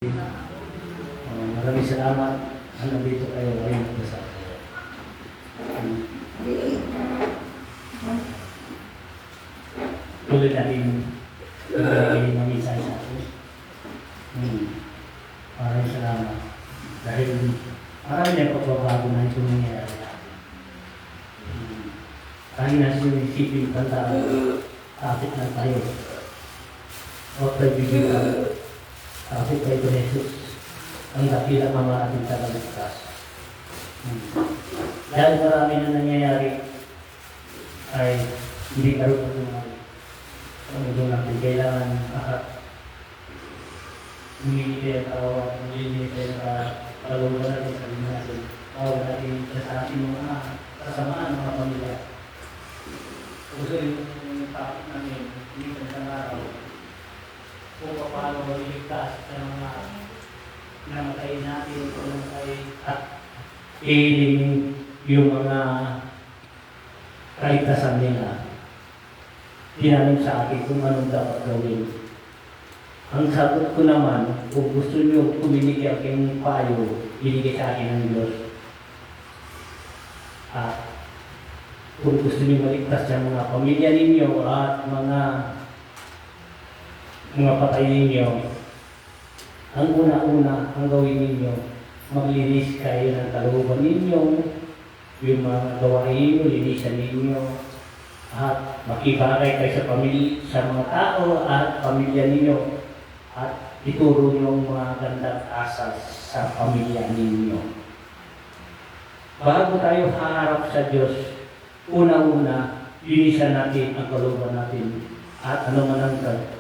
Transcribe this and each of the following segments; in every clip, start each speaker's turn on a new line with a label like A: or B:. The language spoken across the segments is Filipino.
A: Maraming salamat. Nandito kayo ngayon sa kayo. Tuloy natin mamisay sa akin. Maraming salamat. Dahil marami na pagbabago na ito nangyayari natin. Kahit na sinisipin tanda, kapit na tayo. O tayo bibigyan. Kapit tayo ni Jesus. Ang dakilang mga ating tagaligtas. Dahil marami na nangyayari ay hindi karoon na tumari. Ang natin kailangan humili tayo kawawa, humili tayo kaluluwa natin sa sarili natin. Tawag natin sa ating mga kasamaan, mga pamilya. Gusto yung topic namin, hindi sa isang araw, kung paano iligtas sa mga namatay natin, kung namatay at iling yung mga kaligtasan nila. Tinanong sa akin kung anong dapat gawin. Ang sagot ko naman, kung gusto nyo pumili aking payo, binigay sa akin ng Diyos. At kung gusto nyo maligtas sa mga pamilya ninyo at mga patay ninyo, ang una-una ang gawin ninyo, maglinis kayo ng kalooban ninyo, yung mga gawain ninyo, linisan ninyo, at makibagay kayo sa mga tao at pamilya ninyo, at ituro nyo ang mga gandang asal sa pamilya ninyo. Bago tayo haharap sa Diyos, una-una, linisan natin ang kalooban natin, at ano man ang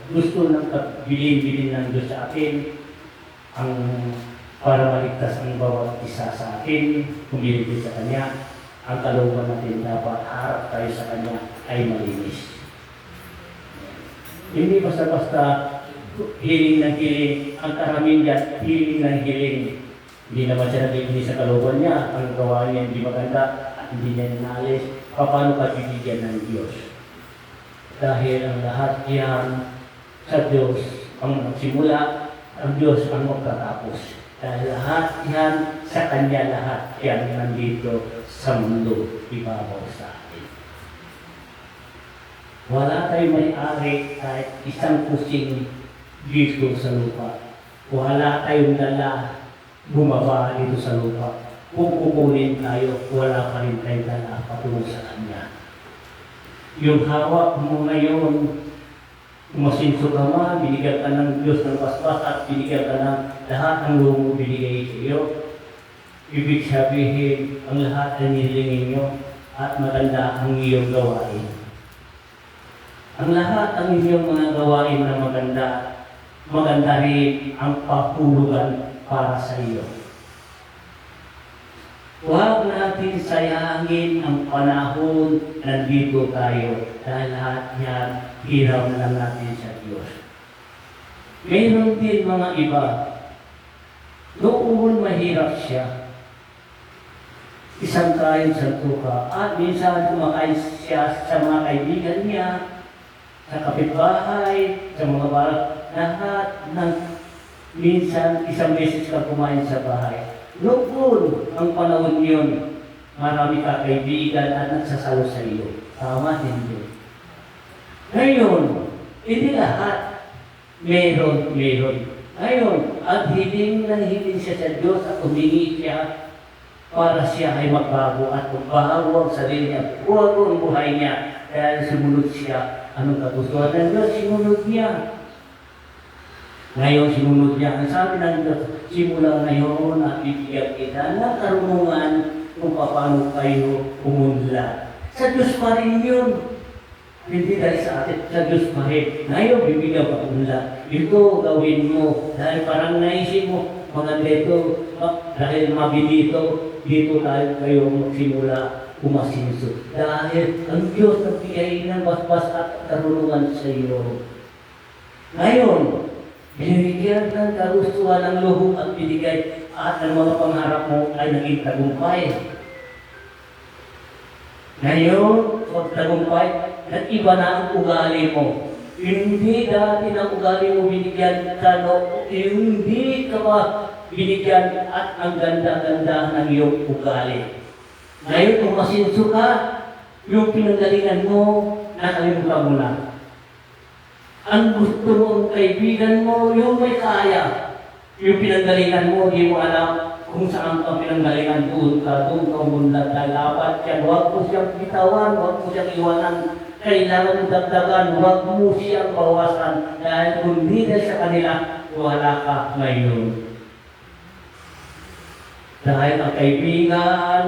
A: gusto ng bilin ng Diyos sa atin, ang para maligtas ang bawat isa sa atin, humilipin sa Kanya, ang kalooban natin dapat harap tayo sa Kanya ay malinis. Hindi basta-basta hiling ng hiling, ang karamihan dyan, hiling ng hiling. Hindi naman siya naglinis sa kalooban niya, ang gawa niya hindi maganda at hindi niya nanalis. Paano ka bibigyan ng Diyos? Dahil ang lahat yan sa Diyos ang nagsimula, ang Diyos ang magtatapos. Dahil lahat yan sa Kanya, lahat yan nandito sa mundo, ibabaw sa atin. Wala tayong may-ari kahit isang kusing dito sa lupa. Wala tayong dala bumaba dito sa lupa. Kung kukunin tayo, wala pa rin tayong dala patungo sa Kanya. Yung hawak mo ngayon, masinso ka man, binigyan ka ng Diyos ng paspas at binigyan ka ng lahat ng lumo binigay sa iyo. Ibig sabihin, ang lahat ay nilingin nyo at maganda ang iyong gawain. Ang lahat ang inyong mga gawain na maganda, maganda rin ang papulugan para sa iyo. Huwag natin sayangin ang panahon nandito tayo dahil lahat yan hiram lang natin sa Diyos. Mayroon din mga iba, noon mahirap siya. Isang kain sa tuka at minsan kumakain siya sa mga kaibigan niya, sa kapitbahay, sa mga barak, lahat ng minsan isang beses ka kumain sa bahay. Noon, ang panahon yun, marami ka kaibigan at nagsasalo sa iyo. Tama, hindi. Ngayon, hindi lahat. Meron. Ngayon, at hiling siya sa Diyos at humingi siya para siya ay magbago at magbago ang sarili niya, bago ang buhay niya, dahil sumunod siya. Anong kagustuhan ng Diyos? Sumunod niya. Ngayon, sinunod niya. Ang sabi ng Diyos, simula ngayon at bibigyan kita ng karunungan kung paano kayo umunlad. Sa Diyos pa rin yun. Hindi dahil sa atin, sa Diyos pa rin. Ngayon, bibigyan ka umunlad. Ito gawin mo. Dahil parang naisip mo, mga dito, dahil mabilito, dito tayo kayo magsimula umasinso. Dahil ang Diyos nagbigay ng basbas at karunungan sa iyo. Ngayon, binibigyan ng kagustuhan ng loob at binigay at ang mga pangarap mo ay naging tagumpay. Ngayon, pag tagumpay, nag-iba na ang ugali mo. Hindi dati ng ugali mo binigyan ka, no? Hindi ka ba binigyan at ang ganda-ganda ng iyong ugali. Ngayon, kung masinso ka, yung pinanggalingan mo, nakalimutan mo na. Ang gusto mo, ang kaibigan mo, yung may kaya. Yung pinanggalingan mo, di mo alam kung saan ka pinanggalingan, doon ka munlad na labat yan. Huwag mo siyang bitawan, huwag mo siyang iwanan. Kailangan mo dagdagan, huwag mo siyang bawasan. Dahil kung di na sa kanila, wala ka ngayon. Dahil ang kaibigan,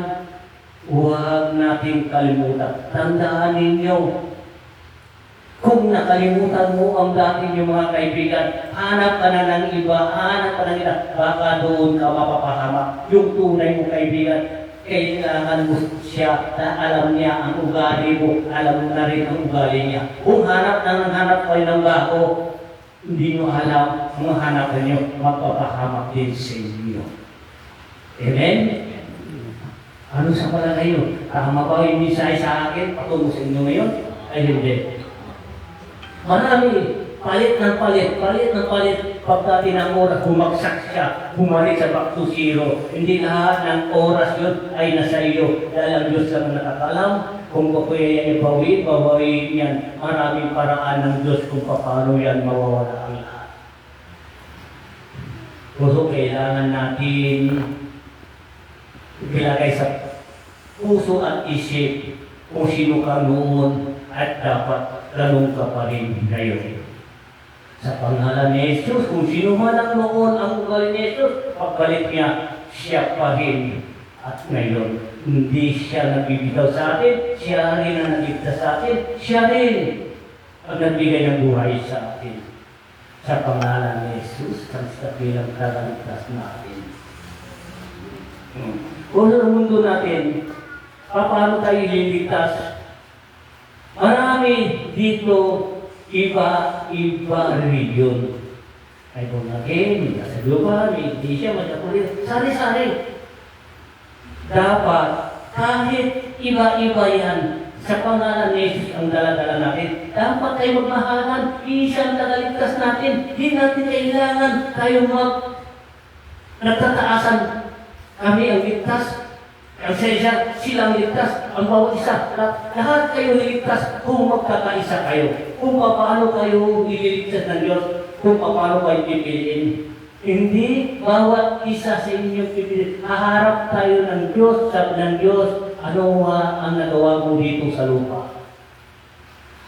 A: huwag nating kalimutan. Tandaan ninyo, kung nakalimutan mo ang dati yung mga kaibigan, hanap ka na ng iba, hanap ka ng iba, baka doon ka mapapahama. Yung tunay mo kaibigan, kailangan mo siya na alam niya ang ugali mo, alam mo na rin ang ugali niya. Kung hanap kayo ng bago, hindi nyo alam, mga hanapan nyo, magpapahamak din sa inyo. Amen? Ano sa pala kayo? Tama ba yung mensahe sa akin? Patungo sa inyo ngayon? Ay hindi. Marami, palit ng palit, pagdating ng oras, bumagsak siya, bumalik sa back to zero. Hindi lahat ng oras yun ay nasa iyo. Dahil ang Diyos lang nakakalam kung paano yan babawiin yan. Maraming paraan ng Diyos kung paano yan mawawala ang lahat. So, kailangan natin ilagay sa puso at isip kung sino ka noon at dapat ganun ka pa rin ngayon. Sa pangalan ni Jesus, kung sino man ang noon ang ugali ni Jesus, pagbalik niya, siya pa rin. At ngayon, hindi siya nagbibitaw sa atin, siya rin ang nagligtas sa atin, siya rin ang nagbigay ng buhay sa atin. Sa pangalan ni Jesus, ang bilang tagaligtas natin. Kung sa mundo natin, paano tayo liligtas? Marami dito, iba-iba religion. Ay kung again, nasa global, hindi siya magkakulit. Sari-sari. Dapat, kahit iba-iba yan, sa pangalan ni Jesus ang dala-dala natin, dapat tayo magmahalan, isang tagaligtas natin. Hindi natin kailangan tayo nagtataasan. Kami ang ligtas. Ang siya, silang ligtas, ang bawat isa. Lahat kayo niligtas kung magkakaisa kayo. Kung paano kayo ililigtas ng Diyos, kung paano kayo pipiliin. Hindi bawat isa sa inyong pipiliin. Haharap tayo ng Diyos, sabi ng Diyos, ano ang nagawa mo dito sa lupa?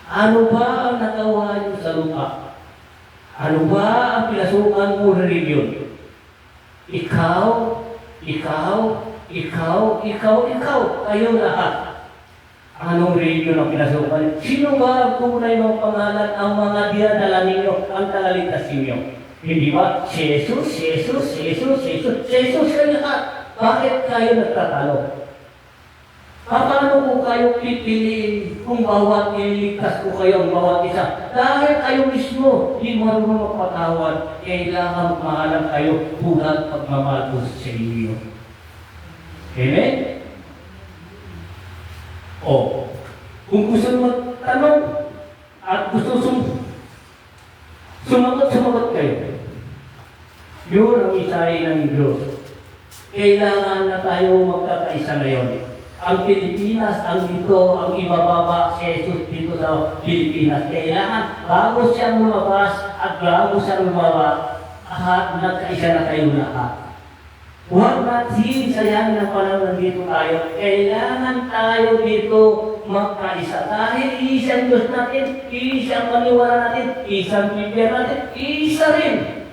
A: Ano ba ang nagawa niyo sa lupa? Ano ba ang pinasukan mo religion? Ikaw, kayo lahat. Anong religion ang pinasukan? Sino ba ang tunay ng pangalan ang mga dinadala ninyo, ang tagaligtas ninyo? Hindi ba? Jesus kayo lahat. Bakit kayo nagtatalo? Paano ko kayo pipiliin kung bawat ililigtas ko kayo ang bawat isa? Dahil kayo mismo, di marunong magpatawad, kailangan mahalang kayo buhat pagmamahal ko sa inyo. Amen? O, kung gusto magtanong at gusto sumagot kayo, yun ang isahin ng Diyos. Kailangan na tayo magkakaisa ngayon. Ang Pilipinas, ang ibababa si Jesus dito sa Pilipinas. Kailangan, bago siya lumabas at bago siya lumabas, nagkaisa na tayo lahat. Huwag natin sayangin ang panahon dito tayo. Kailangan tayo dito magkaisa. Dahil isang Diyos natin, isang maniwala natin, isang Biblia natin, isa rin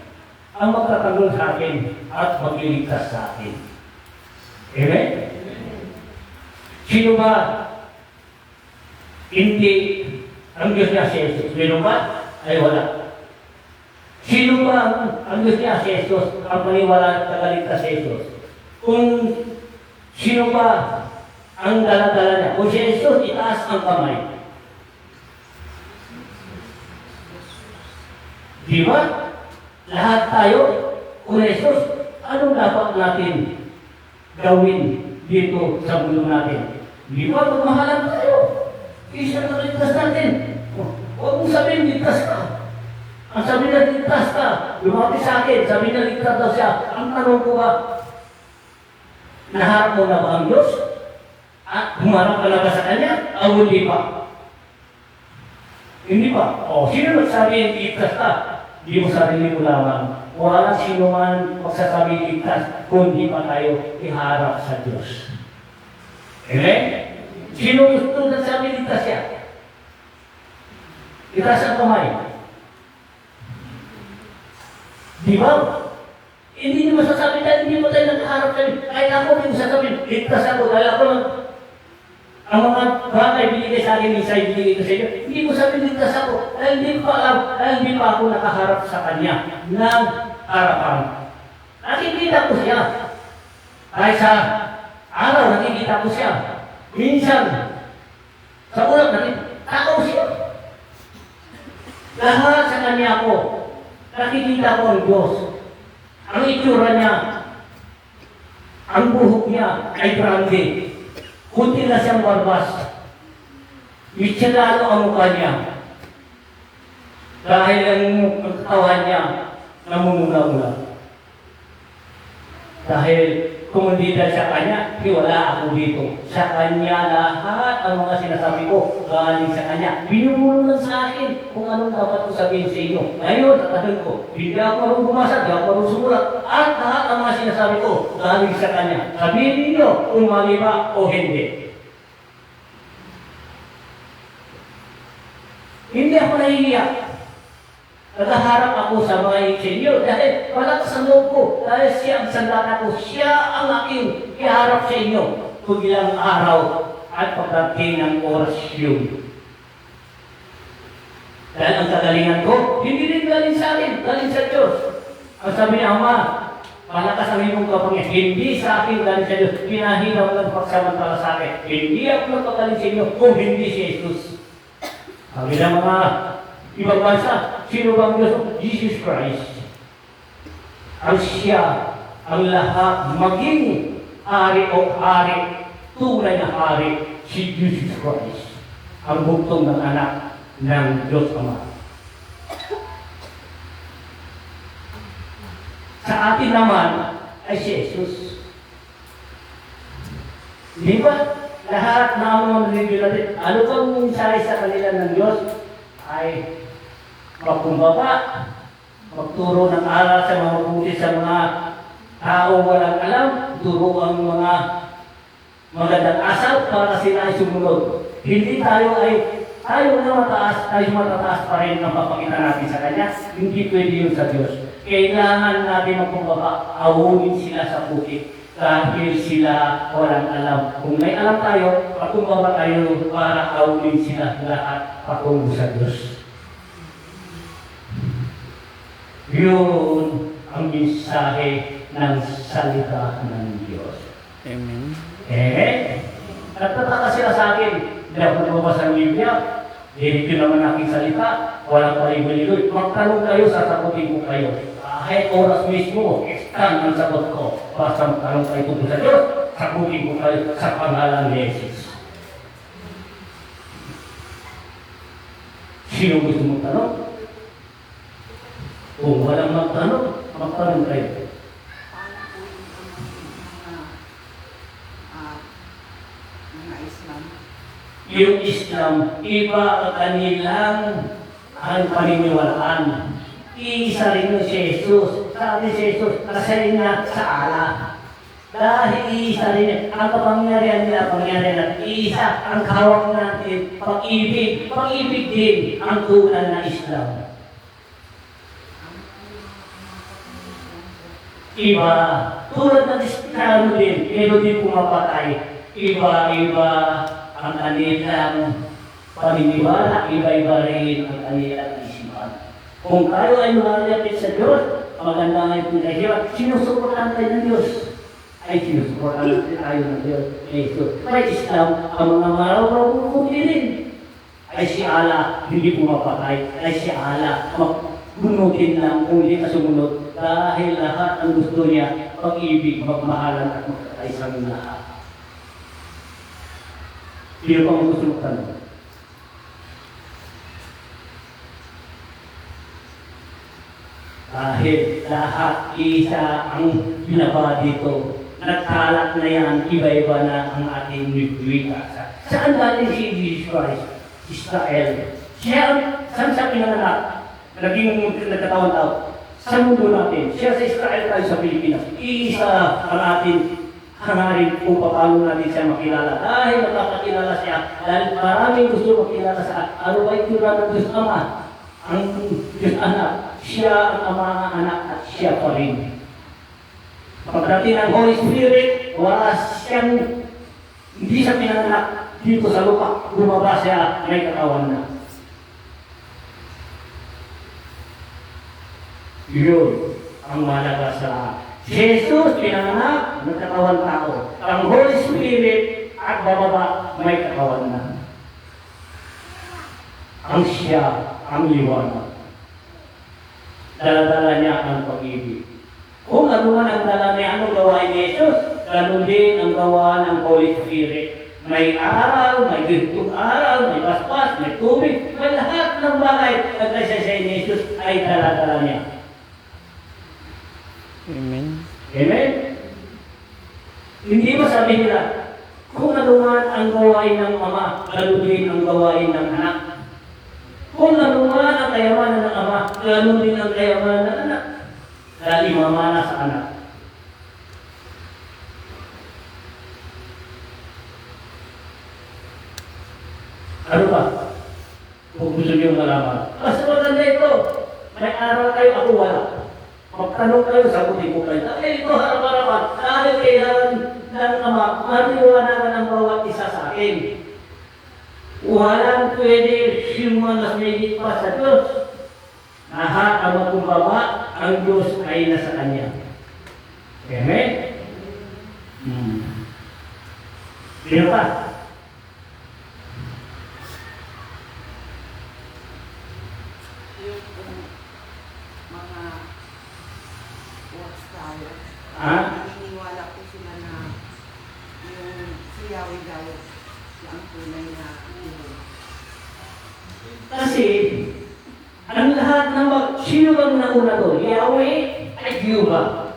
A: ang magtatanggol sa atin at magliligtas sa atin. Amen? Sino ba? Hindi ang Diyos niya si Jesus. Sino ba? Ay wala. Sino ba ang Diyos niya si Jesus? Ang paniwala at tagaligtas si Jesus. Kung sino ba ang dala-dala niya? Kung si Jesus, itaas ang kamay. Di ba? Lahat tayo, kung Jesus, anong dapat natin gawin dito sa mundo natin? Di ba? Magmahalan tayo. Isang tagaligtas natin. Huwag mong sabihin, ligtas ka. Ang sabi na ligtas ka, lumapit sa akin, sabi na ligtas daw siya. Ang tanong ko ba, naharap mo na ba ang Diyos? At humarap ka na ba sa Kanya? O hindi pa? Hindi pa. O, sino nagsabi ligtas ka? Hindi mo sarili mo lamang. Walang sino man magsasabi ligtas, kundi pa tayo iharap sa Diyos. Amen? Sino gusto nagsabi ligtas siya? Itaas ang kamay. Di ba? Hindi niyo masasabi dahil hindi mo tayo nagkaharap sa Diyos. Kahit ako hindi mo sasabihin, ligtas ako. Dahil ako lang, ang mga bagay binigay sa akin, minsan binigay ko sa inyo. Hindi mo sabihin, ligtas ako. Dahil hindi ko alam, dahil hindi pa ako nakaharap sa Kanya ng harapan. Nakikita ko siya. Kahit sa araw, nakikita ko siya. Minsan, sa ulang nakikita ko siya. Lahat sa Kanya ko, nakikita ko ang Diyos. Ang itsura niya, ang buhok niya ay grande. Kunti na siyang barbas. Mitsalalo ang mukha niya. Dahil ang katawan niya, namumula-mula. Dahil kung hindi dahil sa Kanya, wala ako dito. Sa Kanya lahat ang mga sinasabi ko, galing sa Kanya. Binumulong lang sa akin kung anong dapat ko sabihin sa inyo. Ngayon, tatanong ko, hindi ako marunong bumasa, hindi ako marunong sumulat. At lahat ang mga sinasabi ko, galing sa Kanya. Sabihin ninyo kung mali ba o hindi. Hindi ako nahihiya. Naghaharap ako sa mga insenyo dahil malakas ang loob ko. Dahil siya ang sandata ko, siya ang aking iharap sa inyo kung ilang araw at pagdating ng oras yun. Dahil ang kagalingan ko, hindi rin galing sa akin, galing sa Diyos. Ang sabi niya, Ama, malakas ang iyong kapangyarihan. Hindi sa akin galing sa Diyos. Pinahiraw ng pagsamantala sa akin. Hindi ako nagpagaling sa inyo kung hindi si Jesus. Sabi ng mga ibang bansa, sino bang Diyos? Jesus Christ. Ang siya, ang lahat, maging hari o hari, tunay na hari, si Jesus Christ. Ang bugtong ng anak ng Diyos Ama. Sa atin naman ay si Jesus. Di ba? Lahat na ang mga review natin, ano bang mensahe sa kanila ng Diyos ay magkumbaba, magturo ng aral sa mga mabuti sa mga tao walang alam, turo ang mga magandang asal para sila ay sumunod. Hindi tayo na matataas pa rin ang papakita natin sa Kanya. Hindi pwede yun sa Diyos. Kailangan natin magkumbaba, awunin sila sa bukit. Dahil sila walang alam. Kung may alam tayo, magkumbaba tayo para awunin sila lahat patungo sa Diyos. Yun ang mensahe ng salita ng Diyos.
B: Amen.
A: Nagtataka sila sa akin. Hindi ako nagbabasa ng Biblia. Dito naman aking salita. Walang paligoy-ligoy. Magtanong kayo, sasagutin ko kayo. Kahit oras mismo, stand ang sagot ko. Basta magtanong kayo tungkol sa Diyos, sagutin ko kayo sa pangalan ni Jesus. Sino gusto mong tanong? Kung walang magtanong kayo. Yung Islam, iba ang kanilang ang paniniwalaan. Iisa rin si Jesus. Sabi si Jesus, kasarin na sa ala. Dahil iisa rin, ang kapangyarihan nila, pangyarihan natin, iisa ang kawak natin, pag-ibig. Pag-ibig din ang tunay na Islam. Iba, tulad ng Kristiyano din, meron din pumapatay. Iba-iba ang kanilang paniniwala, iba-iba rin ang kanilang isipan. Kung tayo ay malalapit sa Diyos, maganda ngayon kung tayo, sinusuportan tayo ng Diyos. Ay sinusuportan natin tayo ng Diyos. May Islam, ang mga maraw-raw din. Ay si Allah, hindi pumapatay. Ay si Allah, magbunutin lang kung hindi ka sumunod. Dahil lahat ang gusto niya, pag-ibig, magmahalan at magkakaisang lahat. Sino pang gusto magtanong? Kahit lahat isa ang binaba dito, nagkalat na yan, iba-iba na ang ating wika. Saan galing si Jesus Christ? Israel. Siya, saan siya pinanganak? Naging nagkatawang tao. Sa mundo natin, siya sa Israel tayo sa Pilipinas. Iisa ang ating hangarin kung paano natin siya makilala. Dahil makakakilala siya, dahil maraming gusto makilala sa ano ba yung ng Diyos Ama? Ang Diyos Anak. Siya ang Ama, Anak at siya pa rin. Pagdating ng Holy Spirit, wala siyang, hindi siya pinanganak dito sa lupa. Bumaba siya, may katawan na. Yun ang malaga sa Jesus, pinanganak, nagkatawan tao. Ang Holy Spirit at bababa, may katawan na. Ang siya, ang liwanag. Dala-dala niya ang pag-ibig. Kung ano man ang dala niya, anong gawain ni Jesus, ganun din ang gawa ng Holy Spirit. May araw, may gintong araw, may paspas, may tubig, may lahat ng bagay na nagsaysay ni Jesus ay dala-dala niya.
B: Amen.
A: Amen? Hindi ba sabi nila, kung ano man ang gawain ng Ama, ganun din ang gawain ng anak. Kung ano man ang kayamanan ng Ama, ganun din ang kayamanan ng anak. Dahil mamana sa anak. Ano ba? Kung gusto niyo malaman. Basta maganda ito. May araw kayo, ako wala. Magtanong kayo, sagutin ko kayo. Ito harap-harapan. Dahil kailangan ng Ama, mariwanagan ang bawat isa sa akin. Walang pwede simulan may higit pa sa Diyos. Lahat ang magkumbaba, ang Diyos ay nasa Kanya. Amen? Sino pa?
C: Yung mga tayo, naniniwala ko sila na yung si Yahweh daw ang tunay na Diyos.
A: Kasi, ang lahat ng sino bang nauna doon? Yahweh ay Jehovah.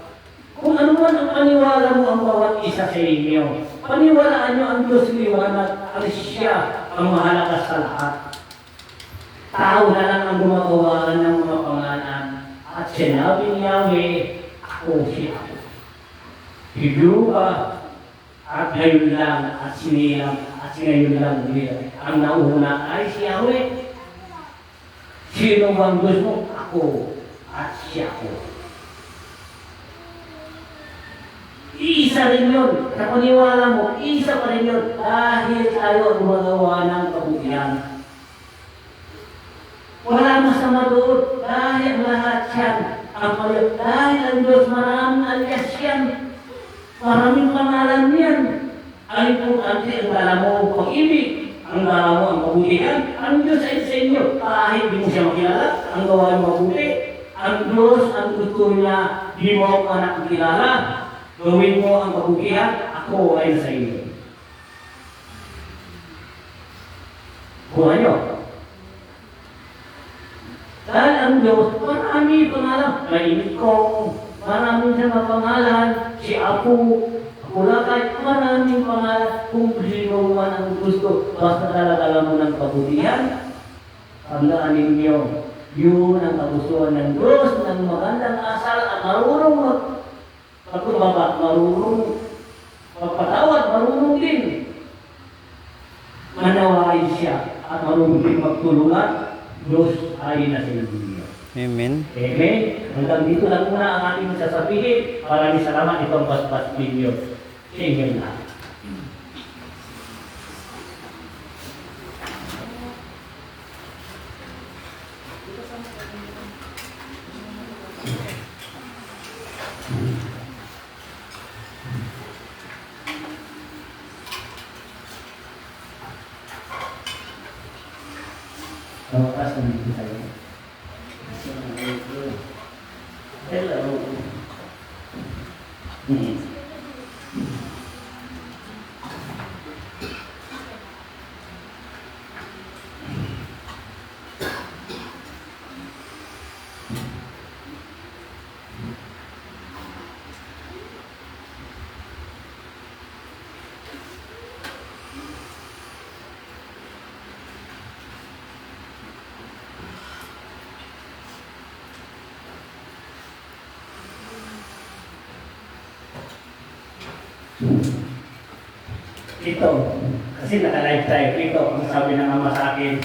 A: Kung ano man ang paniwala mo ang bawat isa sa inyo, paniwalaan nyo ang Diyos liwanag, ang siya ang mahalaga sa lahat. Tao na lang ang gumagawa ng mga pangalan. At sinabi ni Yahweh, ako siya. Jehovah, at ngayon lang, at sinilang, at ngayon lang ulit. Ang nauna ay si Yahweh. Sino bang Diyos mo? Ako at siya ko. Isa rin yun. Sa paniwala mo, isa pa rin yun. Dahil tayo gumagawa ng kabutihan. Wala masama doon. Dahil lahat yan ang paliw. Dahil ang Diyos maraming alias yan. Maraming pangalan yan. Ang importante ang dala mo pag-ibig. Ang dala mo ang kabutihan. Ang Diyos ay sa inyo. Kahit di mo siya makilala, ang gawa mo mabuti. Ang Diyos ang gusto niya, di mo ang anak makilala. Gawin mo ang kabutihan, ako ay sa inyo. Kuha nyo. Dahil ang Diyos, marami pangalan. Mainit kong, maraming sa mga pangalan. Si Apo, wala kahit maraming pangalan kung sino man ang gusto. Basta dala-dala mo ng kabutihan. Tandaan ninyo, yun ang kagustuhan ng Diyos, ng magandang asal at marunong magpapababa, marunong magpatawad, marunong din manawain siya at marunong din magtulungan. Diyos ay nasa inyo.
B: Amen.
A: Amen. Hanggang dito lang muna ang ating sasabihin. Maraming salamat itong paspas ninyo. Amen na. Kamukas na dito tayo. Hello. Ito, kasi naka-live tayo. Ito, ang sabi ng ama sa akin,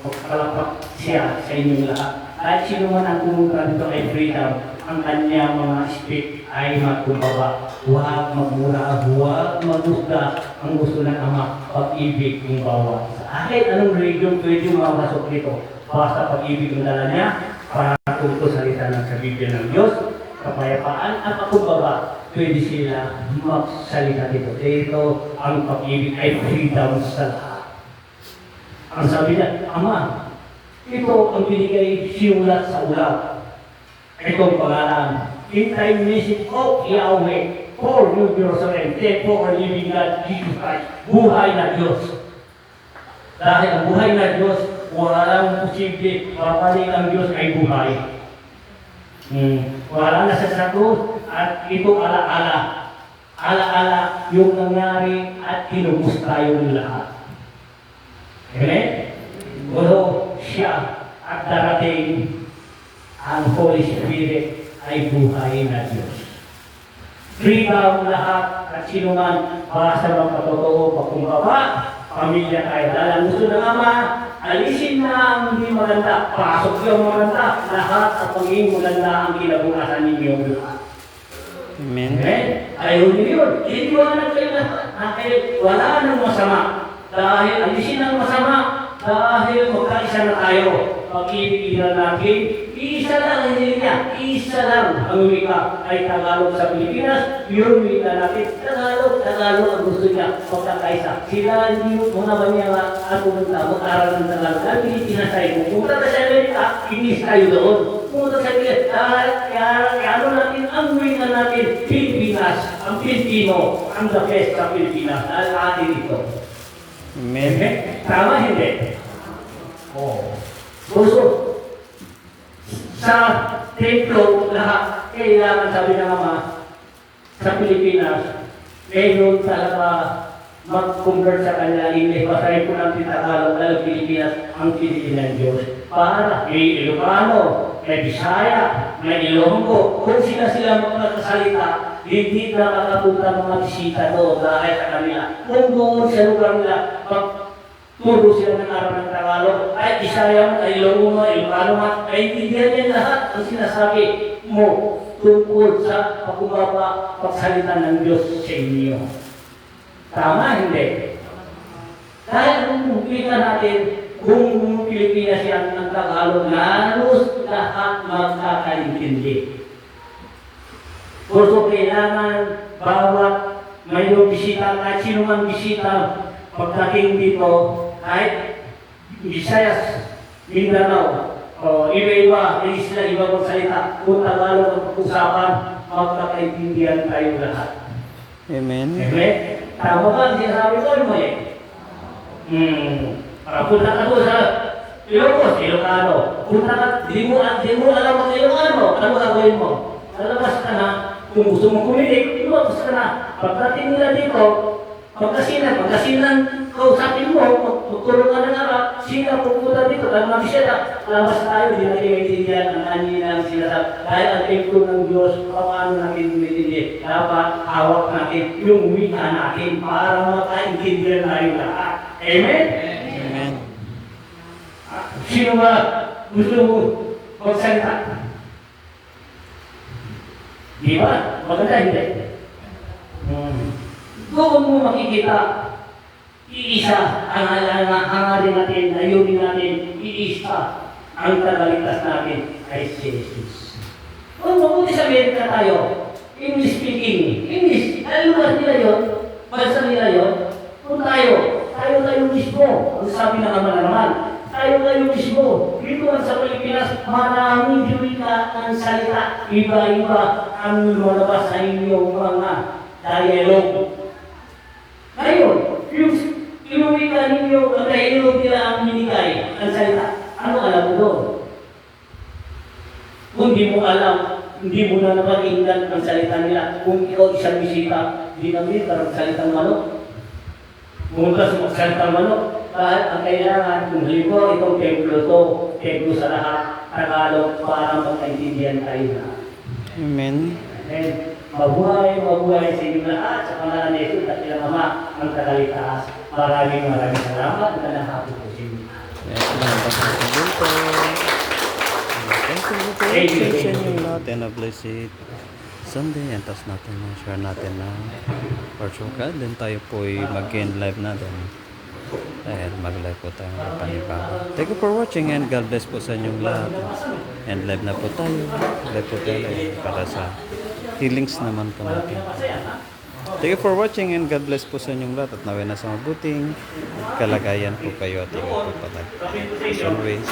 A: pagkalakpak siya sa inyong lahat. Kahit sino man ang pumunta dito ay freedom, ang kanya mga speak ay magkumbaba. Huwag magmura, huwag magusga ang gusto ng ama, pag-ibig ng bawat. Sa akin, anong religion pwede makasok dito? Basta pag-ibig ng dala niya, para tungkol salita ng sa Biblia ng Diyos, kapayapaan at pakumbaba, pwede sila magsalita dito. Dito, ang pag-ibig ay freedom sa lahat. Ang sabi niya, Ama, ito ang binigay sinulat sa ulat. Itong pangalan, in time message of Yahweh, for New Jerusalem, therefore living God, Jesus Christ, buhay na Diyos. Dahil ang buhay na Diyos, walang posible, babalik ang Diyos ay buhay. Wala na sa krus at ito ala-ala. Ala-ala yung nangyari at kinubos tayo ng lahat. Amen? Pero siya at darating ang Holy Spirit ay buhay na Diyos. Freedom lahat at sino man basta magpatotoo pagkumbaba, pamilya tayo. Dahil ang gusto ng Ama, alisin na ang hindi maganda, pasok yung maganda, lahat at pagiging maganda ang kinabukasan ninyo.
B: Amen.
A: Amen? Ayaw niyo yun. Iniwanan kayo lahat. Dahil wala nang masama. Dahil alisin ang masama, dahil magkaisa na tayo. Pag-ibig na natin, isa lang ang hindi niya. Isa lang ang wika ay Tagalog sa Pilipinas. Yung wika natin, Tagalog ang gusto niya. Magkakaisa. Sila hindi mo na ba niya at pumunta, mag-aral ng Tagalog. Dahil Pilipinas tayo. Pumunta sa Amerika, inis tayo doon. Pumunta sa Pilipinas, kaya natin ang wika natin, Pilipinas, ang Pilipino, ang the best sa Pilipinas. Dahil atin ito.
B: Amen.
A: Okay? Tama hindi? Oo. Gusto, sa templo lahat, kailangan sabi ng Ama, sa Pilipinas, mayroon talaga mag-convert sa kanya, English, basahin po natin Tagalog, lalo Pilipinas, ang piliin ng Diyos. Para may Ilocano, may Bisaya, may Ilonggo, kung sila magkakasalita, hindi nakakapunta mga bisita doon dahil sa kanila. Kung doon sa lugar nila, turo sila ng araw ng Tagalog, ay Bisaya mo, ay Ilonggo mo, Ilocano mo, ay intindihan niya lahat ang sinasabi mo tungkol sa pagkumaba, pagsalita ng Diyos sa inyo. Tama, hindi? Dahil kung kita natin, kung Pilipinas yan ng Tagalog, halos lahat magkakaintindi. Kung kailangan bawat mayroong bisita, kahit sino man bisita, pagdating dito, kahit Visayas, Mindanao, iba-iba, isla, iba kong salita, kung Tagalog ang pag-usapan, magkakaintindihan tayo lahat.
B: Amen.
A: Amen? Tama ba ang sinasabi ko mo eh? Punta ka doon sa Ilocos, Ilocano. Punta ka, di mo alam ang Ilocano. Ano gagawin mo? Lalabas ka na, kung gusto mong kumilig, lumabas ka na. Pagdating nila dito, pagkasinan, kausapin mo, magtulong ka ng arap, sila pupunta dito, dahil mabisita, labas tayo, di natin maintindihan ang kanina ang sinasabi. Dahil ang templo ng Diyos, paano natin maintindihan? Dapat hawak natin yung wika natin para makaintindihan tayo lahat. Amen?
B: Amen.
A: Sino ba gusto mo magsalita? Di ba? Maganda, hindi? Doon mo makikita, iisa ang hangarin natin, ayunin natin, iisa ang tagaligtas natin ay si Jesus. Kung mabuti sa Amerika tayo, English speaking, English, lugar nila yun, bansa nila yun, kung tayo mismo, ang sabi ng Ama naman, tayo mismo, dito man sa Pilipinas, maraming wika ang salita, iba-iba ang lumalabas sa inyong mga dialogue. Ngayon, yung wika ninyo, ang dialogue nila ang minigay, ang salita, ano alam mo doon? Kung di mo alam, hindi mo na napakinggan ang salita nila. Kung ikaw isang bisita, di namin parang salitang manok. Pumunta sa magsalitang manok. Dahil ang kailangan, kung halimbawa itong templo sa lahat, Tagalog para magkaintindihan tayo na.
B: Amen.
A: And Mabuhay sa inyong lahat sa pangalan ni Jesus at ilang Ama ang tagalitaas. Maraming salamat. Magandang hapon po sa inyo.
B: Yes, salamat sa pagpunta. Thank you for watching sa inyong lahat and a blessed Sunday. And tapos natin share natin na virtual card. Then tayo po ay mag-end live natin. Dahil mag-live po tayo ng panibago. Thank you for watching and God bless po sa inyong lahat. And live na po tayo. Live po tayo para sa healings naman po natin. Thank you for watching and God bless po sa inyong lahat at naway na sa mabuting kalagayan po kayo at ingat po palagi. As always,